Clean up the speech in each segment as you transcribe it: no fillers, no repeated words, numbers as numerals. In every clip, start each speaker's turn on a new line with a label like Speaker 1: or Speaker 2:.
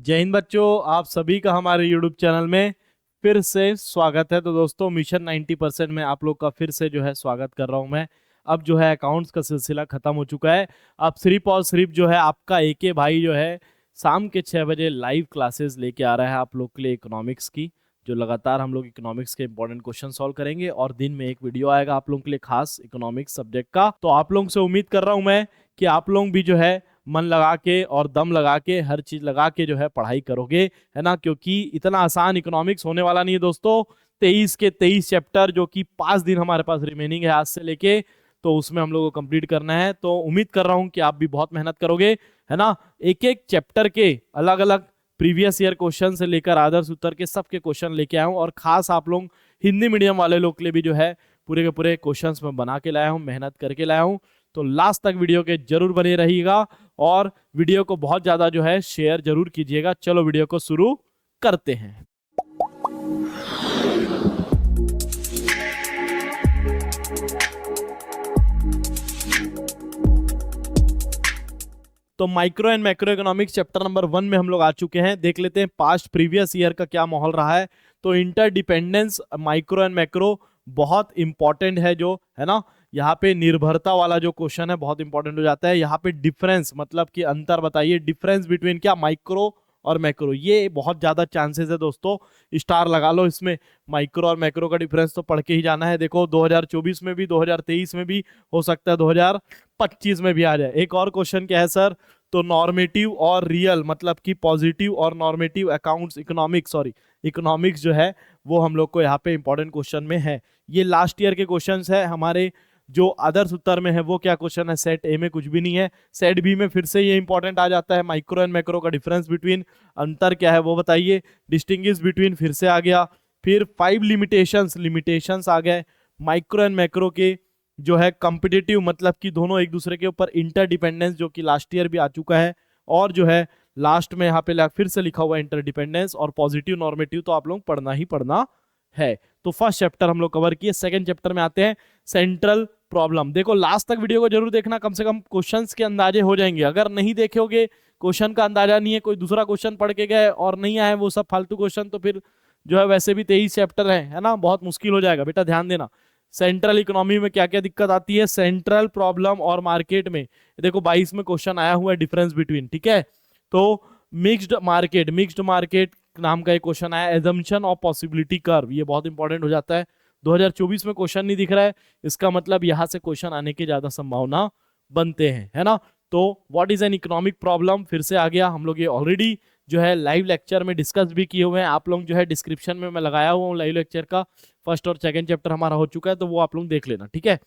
Speaker 1: जय हिंद बच्चों, आप सभी का हमारे YouTube चैनल में फिर से स्वागत है। तो दोस्तों, मिशन 90% में आप लोग का फिर से जो है स्वागत कर रहा हूं मैं। अब जो है अकाउंट्स का सिलसिला खत्म हो चुका है। अब सिर्फ और सिर्फ जो है आपका एक भाई जो है शाम के 6 बजे लाइव क्लासेस लेके आ रहा है आप लोग के लिए इकोनॉमिक्स की, जो लगातार हम लोग इकोनॉमिक्स के इंपॉर्टेंट क्वेश्चन सॉल्व करेंगे। और दिन में एक वीडियो आएगा आप लोगों के लिए खास इकोनॉमिक्स सब्जेक्ट का। तो आप लोगों से उम्मीद कर रहा हूं मैं कि आप लोग भी जो है मन लगा के और दम लगा के हर चीज लगा के जो है पढ़ाई करोगे, है ना। क्योंकि इतना आसान इकोनॉमिक्स होने वाला नहीं है दोस्तों। 23 के 23 चैप्टर, जो कि 5 दिन हमारे पास रिमेनिंग है आज से लेके, तो उसमें हम लोग को कंप्लीट करना है। तो उम्मीद कर रहा हूं कि आप भी बहुत मेहनत करोगे, है ना। एक एक चैप्टर के अलग अलग प्रीवियस ईयर क्वेश्चन से लेकर आदर्श उत्तर के सबके क्वेश्चन लेके आया हूं। और खास आप लोग हिंदी मीडियम वाले लोग के लिए भी जो है पूरे के पूरे क्वेश्चंस में बना के लाया हूं, मेहनत करके लाया हूं। तो लास्ट तक वीडियो के जरूर बने रहिएगा और वीडियो को बहुत ज्यादा जो है शेयर जरूर कीजिएगा। चलो वीडियो को शुरू करते हैं। तो micro and macro economics chapter number 1 में हम लोग आ चुके हैं। देख लेते हैं पास्ट प्रीवियस ईयर का क्या माहौल रहा है। तो इंटरडिपेंडेंस माइक्रो एंड मैक्रो बहुत इंपॉर्टेंट है, जो है ना। यहाँ पे निर्भरता वाला जो क्वेश्चन है बहुत इंपॉर्टेंट हो जाता है। यहाँ पे डिफरेंस मतलब कि अंतर बताइए, डिफरेंस बिटवीन क्या माइक्रो और मैक्रो, ये बहुत ज्यादा चांसेस है दोस्तों। स्टार लगा लो इसमें। माइक्रो और मैक्रो का डिफरेंस तो पढ़ के ही जाना है। देखो 2024 में भी, 2023 में भी, हो सकता है 2025 में भी आ जाए। एक और क्वेश्चन क्या है सर, तो नॉर्मेटिव और रियल मतलब कि पॉजिटिव और नॉर्मेटिव अकाउंट्स इकोनॉमिक्स जो है वो हम लोग को यहाँ पे इंपॉर्टेंट क्वेश्चन में है। ये लास्ट ईयर के क्वेश्चंस है हमारे। जो आदर्श उत्तर में है वो क्या क्वेश्चन है, सेट ए में कुछ भी नहीं है। सेट बी में फिर से ये इंपॉर्टेंट आ जाता है, माइक्रो एंड मैक्रो का डिफरेंस बिटवीन, अंतर क्या है वो बताइए। डिस्टिंग्विश बिटवीन फिर से आ गया। फिर 5 लिमिटेशंस आ गए। माइक्रो एंड मैक्रो के जो है कॉम्पिटिटिव मतलब कि दोनों एक दूसरे के ऊपर इंटरडिपेंडेंस, जो कि लास्ट ईयर भी आ चुका है। और जो है लास्ट में यहाँ पे फिर से लिखा हुआ है इंटरडिपेंडेंस। और पॉजिटिव नॉर्मेटिव तो आप लोग पढ़ना ही पढ़ना है। तो फर्स्ट चैप्टर हम लोग कवर किए। सेकंड चैप्टर में आते हैं, सेंट्रल प्रॉब्लम। देखो लास्ट तक वीडियो को जरूर देखना, कम से कम क्वेश्चंस के अंदाजे हो जाएंगे। अगर नहीं देखोगे, क्वेश्चन का अंदाजा नहीं है, कोई दूसरा क्वेश्चन पढ़ के गए और नहीं आए वो सब फालतू क्वेश्चन, तो फिर जो है वैसे भी 23 चैप्टर है ना, बहुत मुश्किल हो जाएगा। बेटा ध्यान देना, सेंट्रल इकोनॉमी में क्या क्या दिक्कत आती है, सेंट्रल प्रॉब्लम और मार्केट में। देखो 22 में क्वेश्चन आया हुआ है डिफरेंस बिटवीन, ठीक है। तो मिक्स्ड मार्केट नाम का एक क्वेश्चन आया, एजम्पशन ऑफ पॉसिबिलिटी कर्व, ये बहुत इंपॉर्टेंट हो जाता है। 2024 में क्वेश्चन नहीं दिख रहा है, इसका मतलब यहां से क्वेश्चन आने की ज्यादा संभावना बनते हैं, है ना। तो what is an economic problem फिर से आ गया। हम लोग ये ऑलरेडी जो है लाइव लेक्चर में डिस्कस भी किए हुए हैं। आप लोग जो है डिस्क्रिप्शन में मैं लगाया हुआ हूँ लाइव लेक्चर का, फर्स्ट और सेकंड चैप्टर हमारा हो चुका है, तो वो आप लोग देख लेना, ठीक है।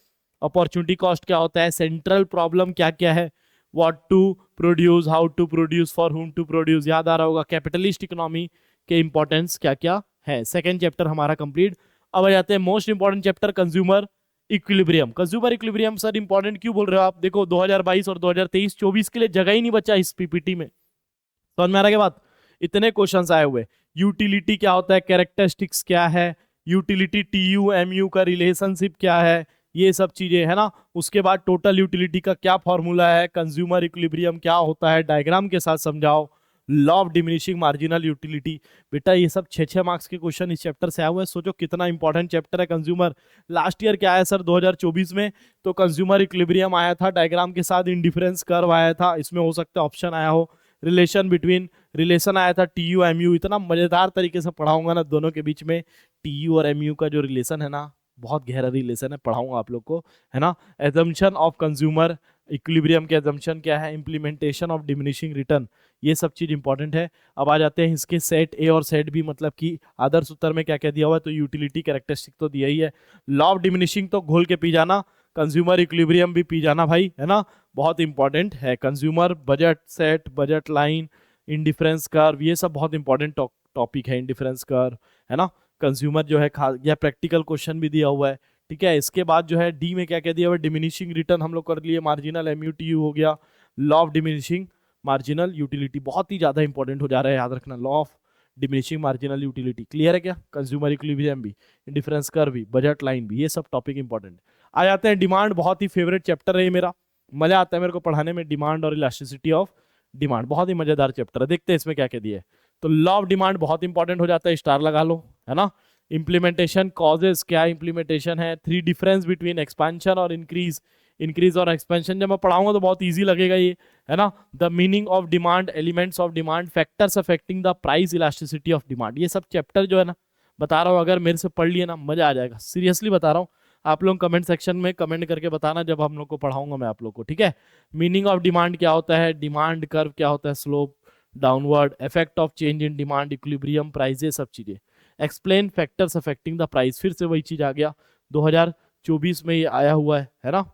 Speaker 1: अपॉर्चुनिटी कॉस्ट क्या होता है, सेंट्रल प्रॉब्लम क्या क्या है, what to produce, how to produce, for whom to produce, याद आ रहा होगा। कैपिटलिस्ट इकोनॉमी के इंपॉर्टेंस क्या क्या है। सेकंड चैप्टर हमारा कंप्लीट। अब आ जाते हैं most important chapter, consumer equilibrium. Consumer equilibrium sir important क्यों बोल रहे हो आप। देखो 2022 और 2023-24 के लिए जगह ही नहीं बचा इस पीपीटी में। समझ में आ रहा है बात, इतने क्वेश्चंस आए हुए। यूटिलिटी क्या होता है, कैरेक्टरिस्टिक्स क्या है, यूटिलिटी टीयू एमयू का रिलेशनशिप क्या है, ये सब चीजें, है ना। उसके बाद टोटल यूटिलिटी का क्या फॉर्मूला है, कंज्यूमर इक्विलिब्रियम क्या होता है, डायग्राम के साथ समझाओ। Law of diminishing marginal utility, बेटा ये सब 6-6 मार्क्स के क्वेश्चन इस चैप्टर से आए हुए हैं। सोचो कितना इंपॉर्टेंट चैप्टर है कंज्यूमर। लास्ट ईयर क्या आया सर 2024 में, तो कंज्यूमर इक्विलिब्रियम आया था, डायग्राम के साथ इंडिफरेंस कर्व आया था, इसमें हो सकता है ऑप्शन आया हो, रिलेशन आया था टीयू एमयू। इतना मजेदार तरीके से पढ़ाऊंगा ना दोनों के बीच में, टीयू और एमयू का जो रिलेशन है ना, बहुत गहरा रिलेशन है, पढ़ाऊंगा आप लोग को, है ना। एजम्पशन ऑफ कंज्यूमर इक्विलिब्रियम के एजम्पशन क्या है, इंप्लीमेंटेशन ऑफ डिमिनिशिंग रिटर्न, ये सब चीज इंपॉर्टेंट है। अब आ जाते हैं इसके सेट ए और सेट बी, मतलब कि आदर्श उत्तर में क्या क्या दिया हुआ है। तो यूटिलिटी कैरेक्टरिस्टिक तो दिया ही है, लॉ ऑफ डिमिनिशिंग तो घोल के पी जाना, कंज्यूमर इक्विलिब्रियम भी पी जाना भाई, है ना, बहुत इंपॉर्टेंट है। Consumer budget set, budget line, indifference curve, ये सब बहुत इंपॉर्टेंट टॉपिक है। इंडिफरेंस कर्व, है ना। कंज्यूमर जो है या प्रैक्टिकल क्वेश्चन भी दिया हुआ है, ठीक है। इसके बाद जो है डी में क्या क्या दिया हुआ है, डिमिनिशिंग रिटर्न हम लोग कर लिए, मार्जिनल एमयूटीयू हो गया, law of diminishing marginal utility, बहुत ही ज्यादा इंपॉर्टेंट हो जा रहा है, याद रखना। Law of diminishing marginal utility clear है क्या, कंज्यूमर इक्विलिब्रियम भी, इंडिफरेंस कर्व भी, बजट लाइन भी, ये सब टॉपिक इंपॉर्टेंट। आ जाते हैं डिमांड, बहुत ही फेवरेट चैप्टर है ये मेरा, मजा आता है मेरे को पढ़ाने में, डिमांड और इलास्टिसिटी ऑफ डिमांड, बहुत ही मजेदार चैप्टर है, देखते हैं इसमें क्या क्या दिया है। तो लॉ ऑफ डिमांड बहुत इंपॉर्टेंट हो जाता है, स्टार लगा लो, है ना। इंप्लीमेंटेशन कॉजेस, क्या इंप्लीमेंटेशन है। थ्री डिफरेंस बिटवीन एक्सपेंशन और इंक्रीज, इंक्रीज और एक्सपेंशन, जब मैं पढ़ाऊंगा तो बहुत ईजी लगेगा ये, है ना। The meaning of demand, elements of demand, factors affecting the price elasticity of demand, ये सब चैप्टर जो है ना, बता रहा हूँ, अगर मेरे से पढ़ लिए ना मजा आ जाएगा, सीरियसली बता रहा हूँ। आप लोग कमेंट सेक्शन में कमेंट करके बताना जब हम लोग को पढ़ाऊंगा मैं आप लोग को, ठीक है। मीनिंग ऑफ डिमांड क्या होता है, डिमांड कर्व क्या होता है, slope downward, effect of change in demand, equilibrium, price, सब चीजें। Explain factors affecting the price, फिर से वही चीज आ गया, 2024 में ये आया हुआ है ना।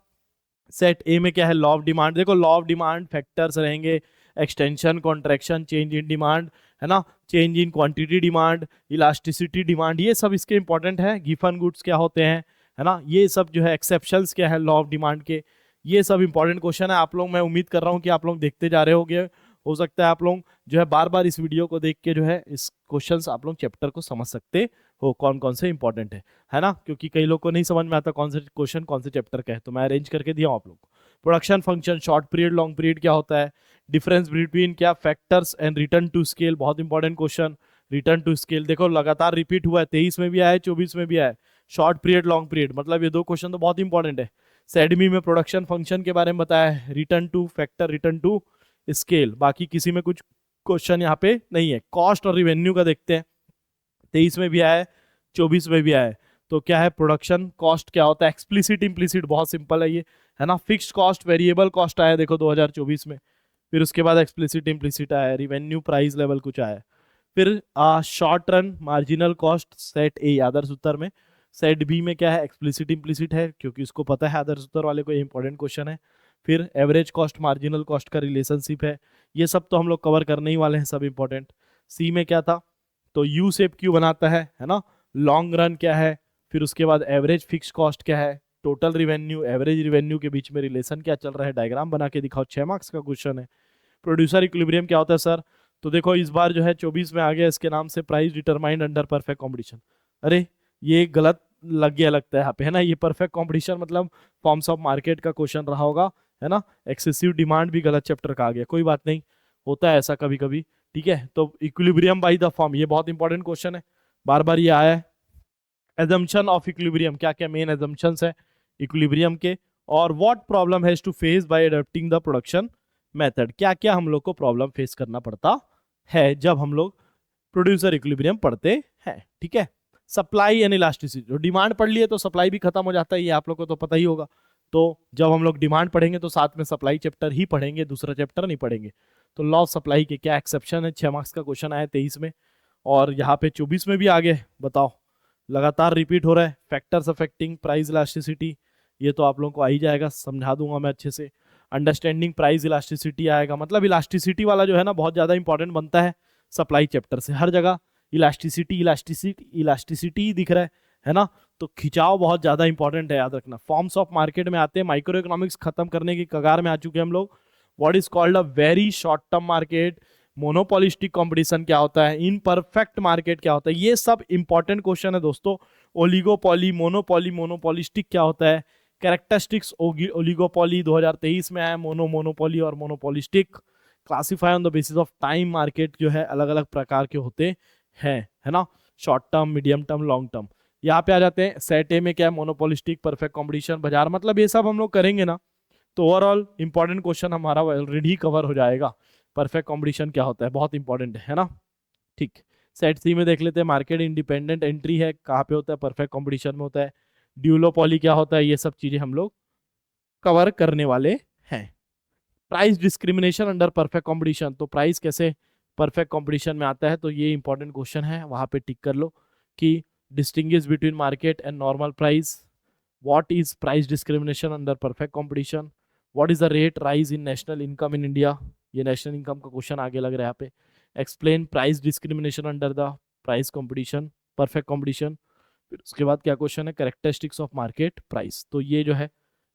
Speaker 1: सेट ए में क्या है, लॉ ऑफ डिमांड, देखो लॉ ऑफ डिमांड फैक्टर्स रहेंगे, extension, contraction, change in demand, है ना, change in quantity demand, elasticity demand, ये सब इसके इंपॉर्टेंट है। गिफन गुड्स क्या होते हैं, है ना, ये सब जो है, एक्सेप्शंस क्या है लॉ ऑफ डिमांड के, ये सब इंपॉर्टेंट क्वेश्चन है। आप लोग, मैं उम्मीद कर रहा हूँ कि आप लोग देखते जा रहे होंगे, हो सकता है आप लोग जो है बार बार इस वीडियो को देख के जो है इस क्वेश्चंस आप लोग चैप्टर को समझ सकते हो, कौन कौन से इंपॉर्टेंट है ना, क्योंकि कई लोग को नहीं समझ में आता कौन से क्वेश्चन कौन से चैप्टर का है, तो मैं अरेंज करके दिया हूँ आप लोग को। Production function, short period long period क्या होता है, डिफरेंस बिटवीन क्या factors and return to scale, बहुत important question. Return to scale देखो लगातार रिपीट हुआ है, 23 में भी आया है, 24 में भी आया है। शॉर्ट पीरियड लॉन्ग पीरियड, मतलब ये दो क्वेश्चन तो बहुत इंपॉर्टेंट है। सेडमी में प्रोडक्शन फंक्शन के बारे में बताया है, return to factor, return to scale, बाकी किसी में कुछ क्वेश्चन यहाँ पे नहीं है। कॉस्ट और रिवेन्यू का देखते हैं, 23 में भी आया है, 24 में भी आया है। तो क्या है प्रोडक्शन कॉस्ट क्या होता है, एक्सप्लिसिट इम्प्लिसिट, बहुत सिंपल है ये, है ना। फिक्स्ड कॉस्ट, वेरिएबल कॉस्ट आया देखो 2024 में, फिर उसके बाद एक्सप्लिसिट इम्प्लिसिट आया, रिवेन्यू प्राइस लेवल कुछ आया, फिर short run marginal cost, set A आदर्श उत्तर में। सेट बी में क्या है, एक्सप्लिसिट इम्प्लिसिट है, क्योंकि उसको पता है आदर्श उत्तर वाले को, ये इंपॉर्टेंट क्वेश्चन है। फिर एवरेज कॉस्ट मार्जिनल कॉस्ट का रिलेशनशिप है, ये सब तो हम लोग कवर करने ही वाले हैं, सब इंपॉर्टेंट। सी में क्या था, तो यू शेप क्यों बनाता है ना। लॉन्ग रन क्या है, फिर उसके बाद एवरेज फिक्स कॉस्ट क्या है, टोटल रिवेन्यू एवरेज रिवेन्यू के बीच में रिलेशन क्या चल रहा है, डायग्राम बना के दिखाओ, 6 मार्क्स का क्वेश्चन है। प्रोड्यूसर इक्विलिब्रियम क्या होता है सर, तो देखो इस बार जो है 24 में आ गया इसके नाम से, price determined under perfect competition. अरे ये गलत लग गया लगता है यहाँ पे, है ना, ये परफेक्ट कॉम्पिटिशन मतलब फॉर्म्स ऑफ मार्केट का क्वेश्चन रहा होगा, है ना। एक्सेसिव डिमांड भी गलत चैप्टर का आ गया, कोई बात नहीं, होता है ऐसा कभी कभी, ठीक है। तो इक्विलिब्रियम बाय द फॉर्म, ये बहुत इंपॉर्टेंट क्वेश्चन है, बार बार ये आया है। एजम्पशन ऑफ इक्विलिब्रियम, क्या क्या मेन एजम्पशंस है इक्विलिब्रियम के, और what problem has to face by adopting the production method, क्या क्या हम लोग को प्रॉब्लम फेस करना पड़ता है जब हम लोग प्रोड्यूसर इक्विलिब्रियम पढ़ते हैं, ठीक है। सप्लाई एंड इलास्टिसिटी, जो डिमांड पढ़ लिए तो सप्लाई भी खत्म हो जाता है, ये आप लोग को तो पता ही होगा। तो जब हम लोग डिमांड पढ़ेंगे तो साथ में सप्लाई चैप्टर ही पढ़ेंगे, दूसरा चैप्टर नहीं पढ़ेंगे। तो लॉ ऑफ सप्लाई के क्या एक्सेप्शन है, 6 मार्क्स का क्वेश्चन आया 23 में, और यहाँ पे 24 में भी आ गए, बताओ लगातार रिपीट हो रहा है। फैक्टर्स अफेक्टिंग प्राइस इलास्टिसिटी, ये तो आप लोगों को आ ही जाएगा, समझा दूंगा मैं अच्छे से। अंडरस्टैंडिंग प्राइस इलास्टिसिटी आएगा, मतलब इलास्टिसिटी वाला जो है ना बहुत ज्यादा इंपॉर्टेंट बनता है सप्लाई चैप्टर से, हर जगह इलास्टिसिटी इलास्टिसिटी इलास्टिसिटी ही दिख रहा है ना। तो खिंचाव बहुत ज्यादा इंपॉर्टेंट है, याद रखना। फॉर्म्स ऑफ मार्केट में आते हैं, माइक्रो इकोनॉमिक्स खत्म करने की कगार में आ चुके हैं हम लोग। What is called a very short term market, monopolistic competition क्या होता है, इनपरफेक्ट मार्केट क्या होता है, ये सब इंपॉर्टेंट क्वेश्चन है दोस्तों। ओलिगोपॉली, मोनोपॉली, मोनोपोलिस्टिक क्या होता है, कैरेक्टरिस्टिक्स ओलिगोपॉली 2023 में आया, मोनोपोली और monopolistic. Classify on the basis of time, market जो है अलग अलग प्रकार के होते हैं, है ना, short term, medium term, long term. यहाँ पे आ जाते हैं, सेट ए में क्या है, मोनोपोलिस्टिक, परफेक्ट कॉम्पिटिशन, बाजार, मतलब ये सब हम लोग करेंगे ना तो ओवरऑल इंपॉर्टेंट क्वेश्चन हमारा ऑलरेडी कवर हो जाएगा। परफेक्ट कॉम्पिटिशन क्या होता है, बहुत इंपॉर्टेंट है ना, ठीक। सेट सी में देख लेते हैं, मार्केट इंडिपेंडेंट एंट्री है, कहाँ पे होता है, परफेक्ट कॉम्पिटिशन में होता है। ड्यूलोपॉली क्या होता है, ये सब चीजें हम लोग कवर करने वाले हैं। Price discrimination under perfect competition, तो प्राइस कैसे परफेक्ट कॉम्पिटिशन में आता है, तो ये इंपॉर्टेंट क्वेश्चन है, वहां पे टिक कर लो कि distinguish between market and normal price. What is price discrimination under perfect competition, what is the rate rise in national income in India, ये नेशनल इनकम का क्वेश्चन आगे लग रहा है यहाँ पे। Explain price discrimination under the price competition, perfect competition. फिर उसके बाद क्या क्वेश्चन है, कैरेक्टरिस्टिक्स ऑफ मार्केट प्राइस, तो ये जो है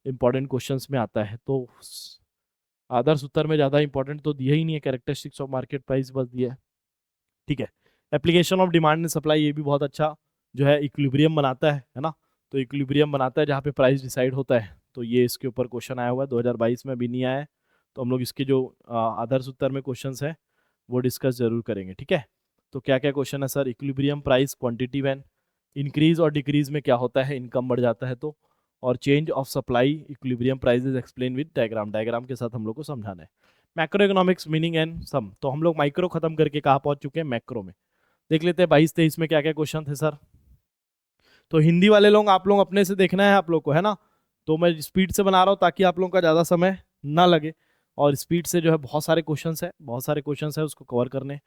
Speaker 1: इंपॉर्टेंट क्वेश्चंस में आता है। तो आदर्श उत्तर में ज़्यादा इंपॉर्टेंट तो दिया ही नहीं है, कैरेक्टरिस्टिक्स ऑफ मार्केट प्राइस बस दिया है, ठीक है। Application of demand and supply, ये भी बहुत अच्छा जो है इक्विलिब्रियम बनाता है ना। तो इक्विलिब्रियम बनाता है जहाँ पे प्राइस डिसाइड होता है, तो ये इसके ऊपर क्वेश्चन आया हुआ है, 2022 में भी नहीं आया है, तो हम लोग इसके जो आदर्श उत्तर में क्वेश्चंस हैं वो डिस्कस जरूर करेंगे, ठीक है। तो क्या क्या क्वेश्चन है sir? Equilibrium price quantity when increase और डिक्रीज में क्या होता है, इनकम बढ़ जाता है तो। और change of supply equilibrium price is explain with diagram, diagram के साथ हम लोग को समझाना है। Macro economics meaning and some, तो हम लोग माइक्रो खत्म करके कहाँ पहुंच चुके हैं, मैक्रो में। देख लेते हैं 22-23 में क्या क्या क्वेश्चन थे सर। तो हिंदी वाले लोग, आप लोग अपने से देखना है आप लोग को, है ना। तो मैं स्पीड से बना रहा हूँ ताकि आप लोगों का ज़्यादा समय ना लगे, और स्पीड से जो है बहुत सारे क्वेश्चंस है, बहुत सारे क्वेश्चंस है उसको कवर करने।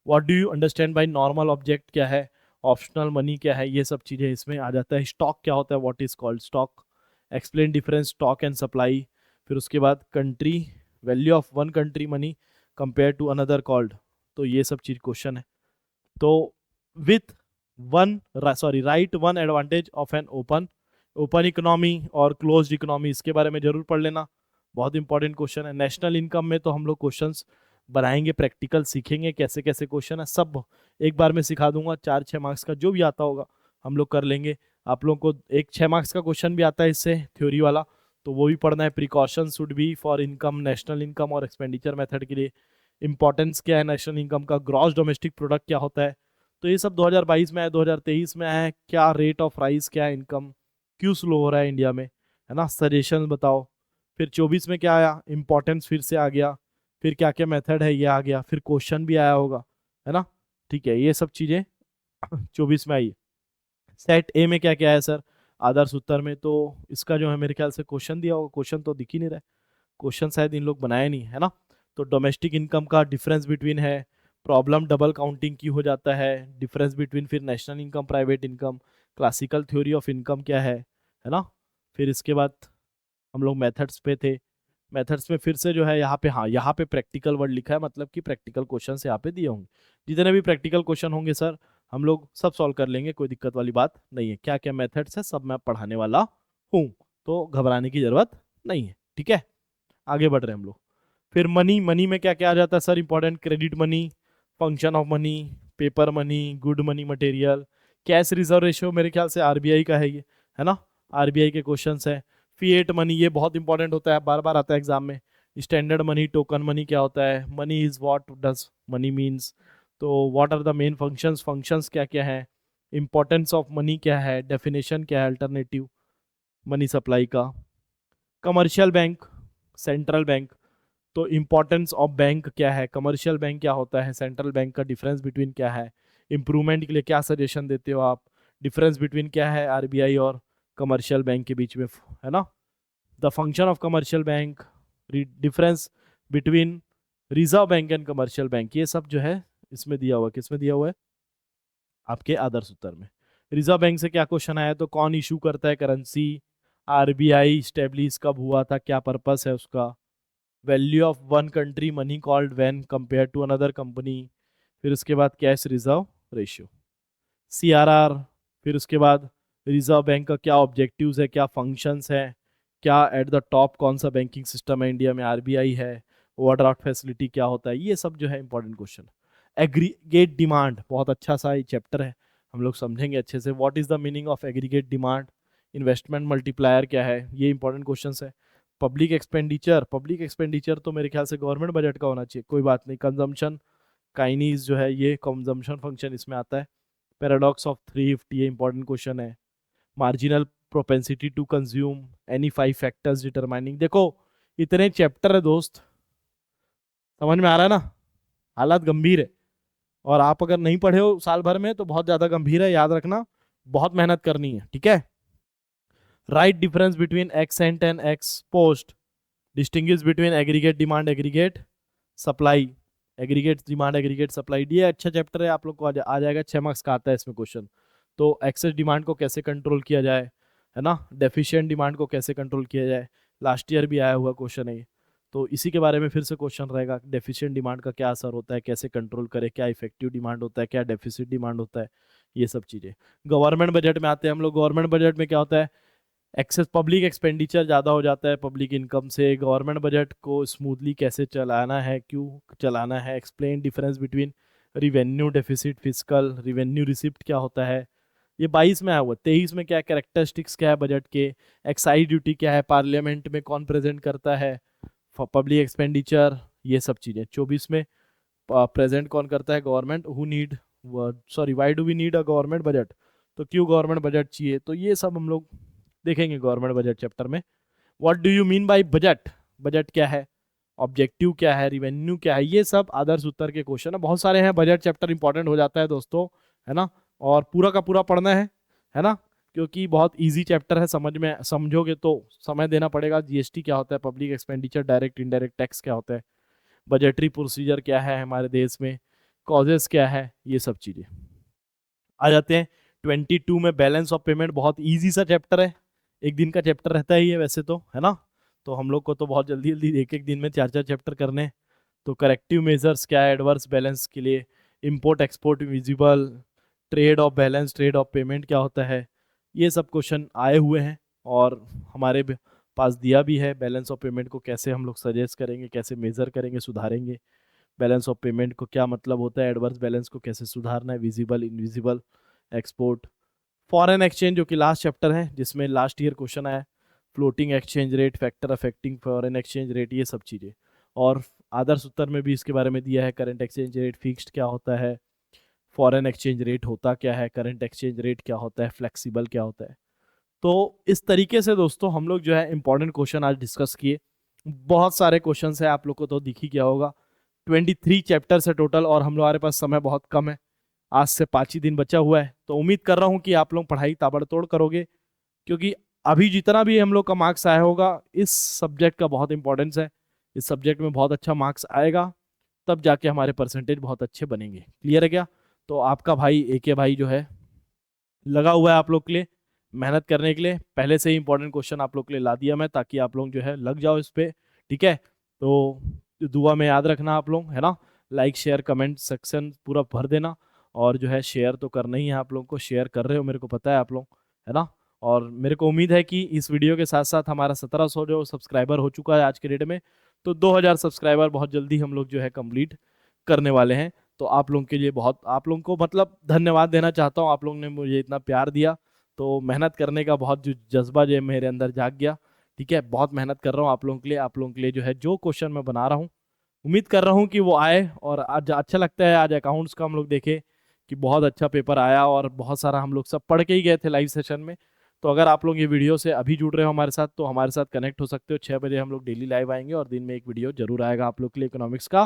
Speaker 1: What do you understand by normal object क्या है, ऑप्शनल मनी क्या है, ये सब चीज़ें इसमें आ जाता है। स्टॉक क्या होता है, what is called stock, explain difference stock and supply. फिर उसके बाद country, value of one country money compare to another called, तो ये सब चीज़ क्वेश्चन है। तो with one sorry right one advantage of an open open economy और क्लोज्ड इकोनॉमी, इसके बारे में जरूर पढ़ लेना, बहुत इंपॉर्टेंट क्वेश्चन है। नेशनल इनकम में तो हम लोग क्वेश्चंस बनाएंगे, प्रैक्टिकल सीखेंगे कैसे कैसे क्वेश्चन है, सब एक बार में सिखा दूंगा। 4-6 मार्क्स का जो भी आता होगा हम लोग कर लेंगे। आप लोगों को एक 6 मार्क्स का क्वेश्चन भी आता है इससे, थ्योरी वाला, तो वो भी पढ़ना है। Precaution should be for income, national income और एक्सपेंडिचर मेथड के लिए इंपॉर्टेंस क्या है नेशनल इनकम का, ग्रॉस डोमेस्टिक प्रोडक्ट क्या होता है, तो ये सब 2022 में है, 2023 में है, क्या रेट ऑफ राइज क्या है, इनकम क्यों स्लो हो रहा है इंडिया में, है ना, सजेशन बताओ। फिर 24 में क्या आया, इंपॉर्टेंस फिर से आ गया, फिर क्या क्या मेथड है ये आ गया, फिर क्वेश्चन भी आया होगा, है ना, ठीक है, ये सब चीजें 24 में आई। सेट ए में क्या क्या है सर, आदर्श उत्तर में, तो इसका जो है मेरे ख्याल से क्वेश्चन दिया होगा, क्वेश्चन तो दिख ही नहीं रहा है, क्वेश्चन शायद इन लोग बनाए नहीं, है ना। तो डोमेस्टिक इनकम का डिफरेंस बिटवीन है, प्रॉब्लम डबल काउंटिंग की हो जाता है, डिफरेंस बिटवीन फिर national income private income, classical theory of income क्या है ना। फिर इसके बाद हम लोग मेथड्स पे थे, मेथड्स में फिर से जो है यहाँ पे, हाँ यहाँ पे प्रैक्टिकल वर्ड लिखा है, मतलब कि प्रैक्टिकल क्वेश्चन यहाँ पे दिए होंगे। जितने भी प्रैक्टिकल क्वेश्चन होंगे सर हम लोग सब सॉल्व कर लेंगे, कोई दिक्कत वाली बात नहीं है। क्या क्या मेथड्स है सब मैं पढ़ाने वाला हूँ, तो घबराने की जरूरत नहीं है, ठीक है। आगे बढ़ रहे हैं हम लोग। फिर मनी, मनी में क्या क्या आ जाता है sir, important, credit money, function of money, paper money, good money, material, cash reserve ratio मेरे ख्याल से आरबीआई का है ये, है ना, आरबीआई के क्वेश्चंस है। फिएट मनी ये बहुत इंपॉर्टेंट होता है, बार बार आता है एग्जाम में। स्टैंडर्ड मनी, टोकन मनी क्या होता है, money is what does money means, तो what are the main functions, functions क्या क्या है, इंपॉर्टेंस ऑफ मनी क्या है, डेफिनेशन क्या है अल्टरनेटिव मनी सप्लाई का। कमर्शियल बैंक, सेंट्रल बैंक, तो इंपॉर्टेंस ऑफ बैंक क्या है, कमर्शियल बैंक क्या होता है, सेंट्रल बैंक का डिफरेंस बिटवीन क्या है, इंप्रूवमेंट के लिए क्या सजेशन देते हो आप, डिफरेंस बिटवीन क्या है आरबीआई और कमर्शियल बैंक के बीच में, है ना। The function of commercial bank, difference between reserve bank and commercial bank, ये सब जो है इसमें दिया हुआ है, किसमें दिया हुआ है, आपके आदर्श उत्तर में। रिजर्व बैंक से क्या क्वेश्चन आया, तो कौन इशू करता है करेंसी, आरबीआई स्टेब्लिश कब हुआ था, क्या पर्पस है उसका, value of one country money called when compare to another company, फिर उसके बाद कैश रिजर्व रेशियो, सीआरआर, फिर उसके बाद रिजर्व बैंक का क्या ऑब्जेक्टिव्स है, क्या फंक्शंस है, क्या एट द टॉप कौन सा बैंकिंग सिस्टम है इंडिया में, आरबीआई है, ओवरड्राफ्ट फैसिलिटी क्या होता है, ये सब जो है इंपॉर्टेंट क्वेश्चन। एग्रीगेट डिमांड बहुत अच्छा सा ये चैप्टर है, हम लोग समझेंगे अच्छे से। What is the meaning of aggregate demand, investment multiplier क्या है, ये इंपॉर्टेंट क्वेश्चन है। पब्लिक एक्सपेंडिचर, पब्लिक एक्सपेंडिचर तो मेरे ख्याल से गवर्नमेंट बजट का होना चाहिए, कोई बात नहीं। कंजम्पशन काइनीज जो है ये कंजम्पशन फंक्शन इसमें आता है। पैराडॉक्स ऑफ थ्रिफ्ट ये इंपॉर्टेंट क्वेश्चन है। Marginal propensity to consume, any 5 factors determining, देखो इतने चैप्टर है दोस्त, समझ में आ रहा है ना, हालात गंभीर है, और आप अगर नहीं पढ़े हो साल भर में तो बहुत ज्यादा गंभीर है, याद रखना, बहुत मेहनत करनी है, ठीक है। Right difference between x and and x post, distinguish between aggregate demand aggregate supply, aggregate demand aggregate supply, ये अच्छा चैप्टर है, आप लोग को आ जाएगा, 6 मार्क्स का आता है इसमें क्वेश्चन। तो एक्सेस डिमांड को कैसे कंट्रोल किया जाए, है ना, डेफिशिएंट डिमांड को कैसे कंट्रोल किया जाए, लास्ट ईयर भी आया हुआ क्वेश्चन है ये, तो इसी के बारे में फिर से क्वेश्चन रहेगा, डेफिशिएंट डिमांड का क्या असर होता है, कैसे कंट्रोल करें, क्या इफेक्टिव डिमांड होता है, क्या डेफिसिट डिमांड होता है, ये सब चीज़ें। गवर्नमेंट बजट में आते हैं हम लोग, गवर्नमेंट बजट में क्या होता है, एक्सेस पब्लिक एक्सपेंडिचर ज़्यादा हो जाता है पब्लिक इनकम से, गवर्नमेंट बजट को स्मूथली कैसे चलाना है, क्यों चलाना है, explain difference between revenue deficit physical, revenue receipt क्या होता है, ये 22 में आया हुआ। 23 में क्या कैरेक्टरिस्टिक्स क्या है बजट के, एक्साइज ड्यूटी क्या है, पार्लियामेंट में कौन प्रेजेंट करता है, पब्लिक एक्सपेंडिचर, ये सब चीज़ें। 24 में प्रेजेंट कौन करता है, government. Who need, sorry, why do we need a government budget, तो क्यों गवर्नमेंट बजट चाहिए, तो ये सब हम लोग देखेंगे गवर्नमेंट बजट चैप्टर में। What do you mean by budget, budget क्या है, ऑब्जेक्टिव क्या है, रिवेन्यू क्या है, ये सब आदर्श उत्तर के क्वेश्चन है, बहुत सारे हैं। बजट चैप्टर इंपॉर्टेंट हो जाता है दोस्तों, है ना, और पूरा का पूरा पढ़ना है ना, क्योंकि बहुत इजी चैप्टर है, समझ में समझोगे तो समय देना पड़ेगा। जीएसटी क्या होता है, public expenditure, direct indirect tax क्या होता है, बजटरी प्रोसीजर क्या है हमारे देश में, कॉजेस क्या है, ये सब चीज़ें आ जाते हैं। 22 में बैलेंस ऑफ पेमेंट, बहुत ईजी सा चैप्टर है, एक दिन का चैप्टर रहता ही है वैसे तो, है ना, तो हम लोग को तो बहुत जल्दी जल्दी एक एक दिन में 4 4 चैप्टर करने हैं। तो करेक्टिव मेजर्स क्या है एडवर्स बैलेंस के लिए, import export visible, trade off balance, trade off payment क्या होता है, ये सब क्वेश्चन आए हुए हैं और हमारे पास दिया भी है। बैलेंस ऑफ पेमेंट को कैसे हम लोग सजेस्ट करेंगे, कैसे मेजर करेंगे, सुधारेंगे, बैलेंस ऑफ पेमेंट को क्या मतलब होता है, एडवर्स बैलेंस को कैसे सुधारना है, visible, invisible, export, foreign exchange जो कि लास्ट चैप्टर है जिसमें लास्ट ईयर क्वेश्चन आया, floating exchange rate, factor affecting foreign exchange rate, ये सब चीज़ें। और आदर्श उत्तर में भी इसके बारे में दिया है, करंट एक्सचेंज रेट फिक्स्ड क्या होता है, फॉरेन एक्सचेंज रेट होता क्या है, करंट एक्सचेंज रेट क्या होता है, फ्लेक्सिबल क्या होता है। तो इस तरीके से दोस्तों हम लोग जो है इंपॉर्टेंट क्वेश्चन आज डिस्कस किए। बहुत सारे क्वेश्चन है, आप लोग को तो दिख ही गया होगा। 23 चैप्टर्स है टोटल और हम लोग, हमारे पास समय बहुत कम है, आज से 5 ही दिन बचा हुआ है। तो उम्मीद कर रहा हूँ कि आप लोग पढ़ाई ताबड़तोड़ करोगे, क्योंकि अभी जितना भी हम लोग का मार्क्स आया होगा इस सब्जेक्ट का बहुत इंपॉर्टेंस है, इस सब्जेक्ट में बहुत अच्छा मार्क्स आएगा, तब जाके हमारे परसेंटेज बहुत अच्छे बनेंगे। क्लियर है क्या? तो आपका भाई AK भाई जो है लगा हुआ है आप लोग के लिए मेहनत करने के लिए, पहले से ही इंपॉर्टेंट क्वेश्चन आप लोग के लिए ला दिया मैं, ताकि आप लोग जो है लग जाओ इस पे। ठीक है, तो दुआ में याद रखना आप लोग, है ना, लाइक शेयर कमेंट सेक्शन पूरा भर देना, और जो है शेयर तो करना ही है, आप लोग को शेयर कर रहे हो मेरे को पता है आप लोग, है ना। और मेरे को उम्मीद है कि इस वीडियो के साथ साथ हमारा 1700 जो सब्सक्राइबर हो चुका है आज के डेट में, तो 2000 सब्सक्राइबर बहुत जल्दी हम लोग जो है कंप्लीट करने वाले हैं। तो आप लोगों के लिए बहुत, आप लोगों को मतलब धन्यवाद देना चाहता हूँ, आप लोगों ने मुझे इतना प्यार दिया, तो मेहनत करने का बहुत जो जज्बा जो है मेरे अंदर जाग गया। ठीक है, बहुत मेहनत कर रहा हूँ आप लोगों के लिए, आप लोगों के लिए जो है जो क्वेश्चन मैं बना रहा हूँ, उम्मीद कर रहा हूँ कि वो आए। और आज अच्छा लगता है, आज अकाउंट्स का हम लोग देखे कि बहुत अच्छा पेपर आया, और बहुत सारा हम लोग सब पढ़ के ही गए थे लाइव सेशन में। तो अगर आप लोग ये वीडियो से अभी जुड़ रहे हो हमारे साथ, तो हमारे साथ कनेक्ट हो सकते हो। 6 बजे हम लोग डेली लाइव आएंगे और दिन में एक वीडियो जरूर आएगा आप लोग के लिए इकोनॉमिक्स का।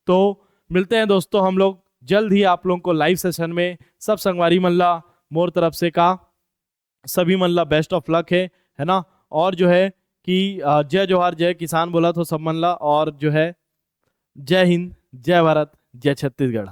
Speaker 1: तो मिलते हैं दोस्तों हम लोग जल्द ही आप लोगों को लाइव सेशन में। सब संगवारी मल्ला मोर तरफ से का सभी मल्ला बेस्ट ऑफ लक है ना। और जो है कि जय जोहार, जय किसान बोला तो सब मल्ला, और जो है जय हिंद, जय भारत, जय छत्तीसगढ़।